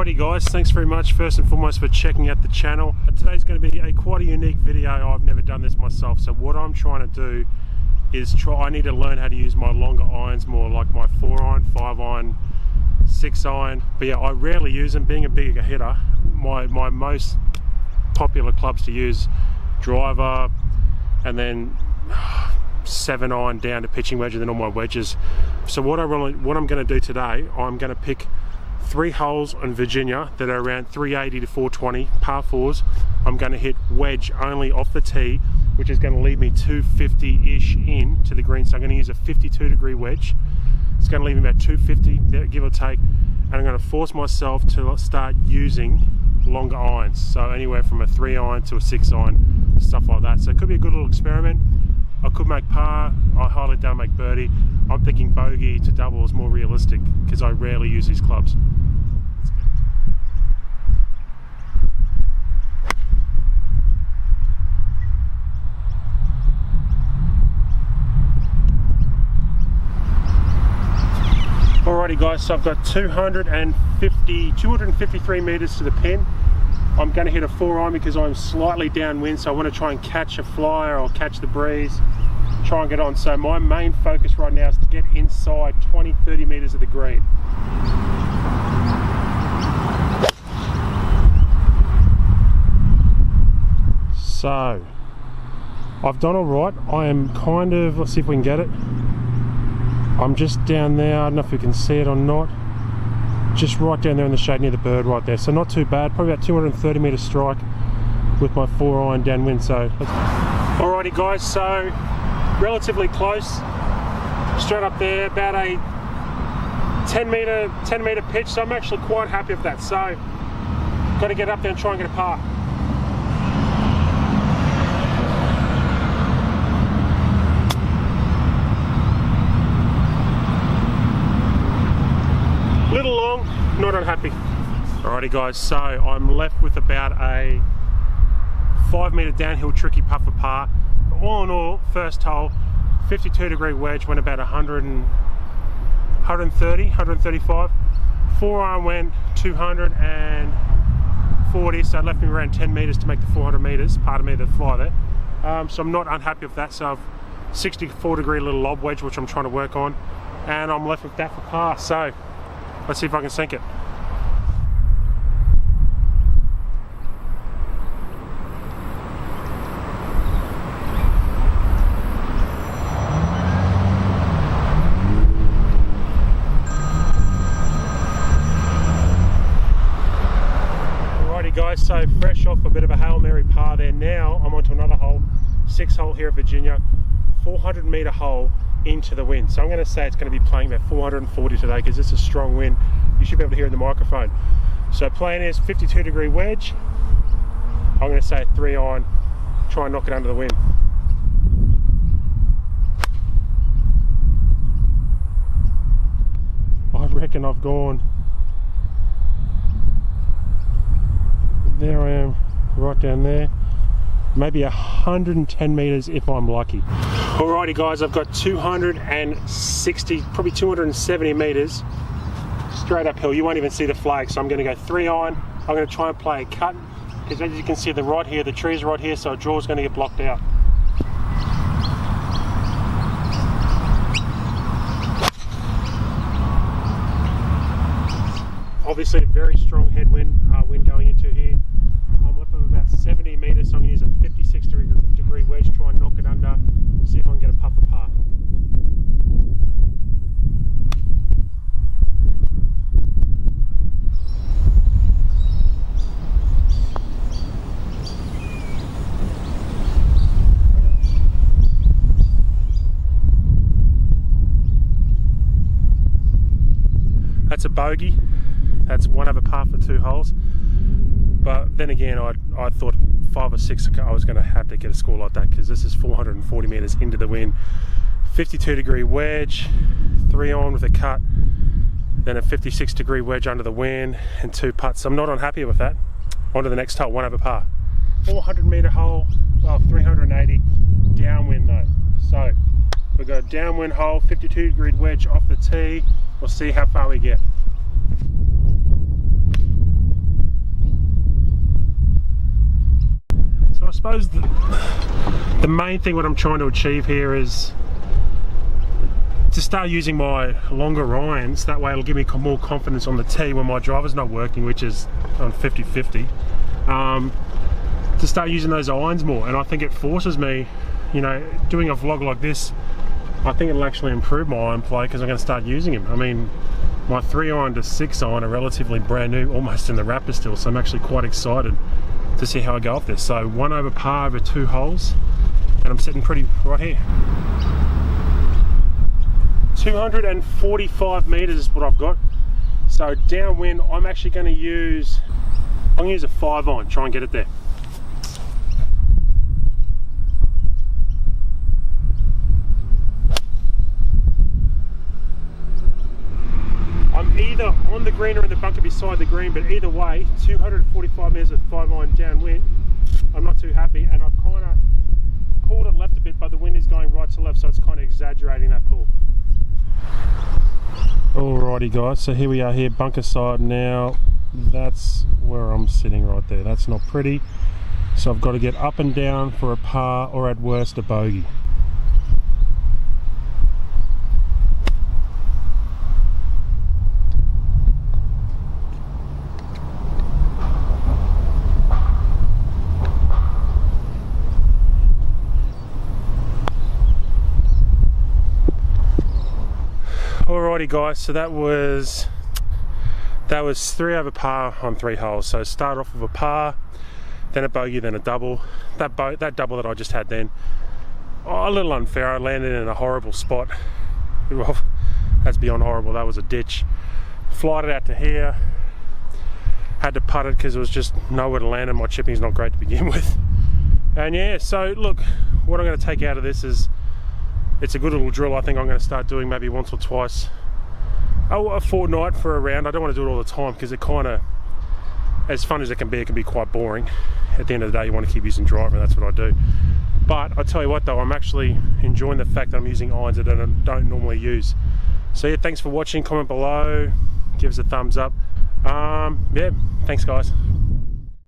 Alrighty guys, thanks very much first and foremost for checking out the channel. Today's going to be quite a unique video. I've never done this myself, so what I'm trying to do is I need to learn how to use my longer irons more, like my 4-iron, 5-iron, 6-iron. But yeah, I rarely use them. Being a bigger hitter, my most popular clubs to use, driver, and then 7-iron down to pitching wedge, and then all my wedges. So what I'm going to do today, I'm going to pick 3 holes on Virginia that are around 380 to 420 par 4s. I'm going to hit wedge only off the tee, which is going to leave me 250-ish in to the green. So I'm going to use a 52-degree wedge. It's going to leave me about 250, give or take, and I'm going to force myself to start using longer irons. So anywhere from a 3-iron to a 6-iron, stuff like that. So it could be a good little experiment. I could make par, I highly doubt make birdie. I'm thinking bogey to double is more realistic because I rarely use these clubs. Alrighty guys, so I've got 253 meters to the pin. I'm going to hit a 4-iron because I'm slightly downwind, so I want to try and catch a flyer or catch the breeze, try and get on. So my main focus right now is to get inside 20-30 meters of the green. So I've done all right. I am kind of, let's see if we can get it. I'm just down there, I don't know if you can see it or not. Just right down there in the shade near the bird right there. So not too bad, probably about 230 meter strike with my 4-iron downwind. So alrighty guys, so relatively close, straight up there, about a 10 meter pitch. So I'm actually quite happy with that. So got to get up there and try and get a par. Little long, not unhappy. Alrighty guys, so I'm left with about a 5 meter downhill tricky putt for par. All in all, first hole, 52-degree wedge, went about 135. 4-iron went 240, so it left me around 10 meters to make the 400 meters, part of me to fly there. So I'm not unhappy with that. So I've 64-degree little lob wedge, which I'm trying to work on, and I'm left with that for par. So let's see if I can sink it. Alrighty guys, so fresh off a bit of a Hail Mary par there. Now I'm onto another hole, 6th hole here at Virginia, 400 meter hole into the wind. So I'm going to say it's going to be playing about 440 today because it's a strong wind. You should be able to hear it in the microphone. So plan is 52-degree wedge. I'm going to say a 3-iron, try and knock it under the wind. I reckon I've gone, there I am, right down there, maybe 110 meters if I'm lucky. Alrighty guys, I've got 260, probably 270 meters straight uphill. You won't even see the flag, so I'm going to go 3-iron. I'm going to try and play a cut because as you can see, the right here, the tree's right here, so a draw's going to get blocked out. Obviously a very strong headwind, wind going into here. I'm left with about 70 meters, so I'm going to use a 56-degree wedge, try and knock it under, see if I can get a putt for par. That's a bogey. That's 1 over par for 2 holes. But then again, I thought 5 or 6 I was going to have to get a score like that because this is 440 meters into the wind. 52-degree wedge, 3-iron with a cut, then a 56-degree wedge under the wind and 2 putts. I'm not unhappy with that. On to the next hole, 1 over par. 400-meter hole, well, 380 downwind though. So we've got a downwind hole, 52-degree wedge off the tee. We'll see how far we get. suppose the main thing what I'm trying to achieve here is to start using my longer irons. That way it'll give me more confidence on the tee when my driver's not working, which is on 50-50. To start using those irons more, and I think it forces me, you know, doing a vlog like this, I think it'll actually improve my iron play because I'm going to start using them. I mean, my 3-iron to 6-iron are relatively brand new, almost in the wrapper still, so I'm actually quite excited to see how I go off this. So 1 over par over 2 holes, and I'm sitting pretty right here. 245 meters is what I've got. So downwind, I'm actually going to use a 5-iron, try and get it there. I'm either on the green or in the bunker beside the green, but either way, 245 meters with 5-iron downwind, I'm not too happy, and I've kind of pulled it left a bit, but the wind is going right to left, so it's kind of exaggerating that pull. Alrighty guys, so here we are here, bunker side now. That's where I'm sitting right there. That's not pretty. So I've got to get up and down for a par, or at worst a bogey. Alrighty guys, so that was 3 over par on 3 holes. So start off with a par, then a bogey, then a double. That double that I just had then, a little unfair. I landed in a horrible spot. Well, that's beyond horrible. That was a ditch. Flied it out to here. Had to putt it because there was just nowhere to land, and my chipping's not great to begin with. And yeah, so look, what I'm going to take out of this is, it's a good little drill. I think I'm going to start doing maybe once or twice a fortnight for a round. I don't want to do it all the time because it kind of, as fun as it can be quite boring. At the end of the day, you want to keep using driver, and that's what I do. But I tell you what though, I'm actually enjoying the fact that I'm using irons that I don't normally use. So yeah, thanks for watching. Comment below, give us a thumbs up. Yeah, thanks guys.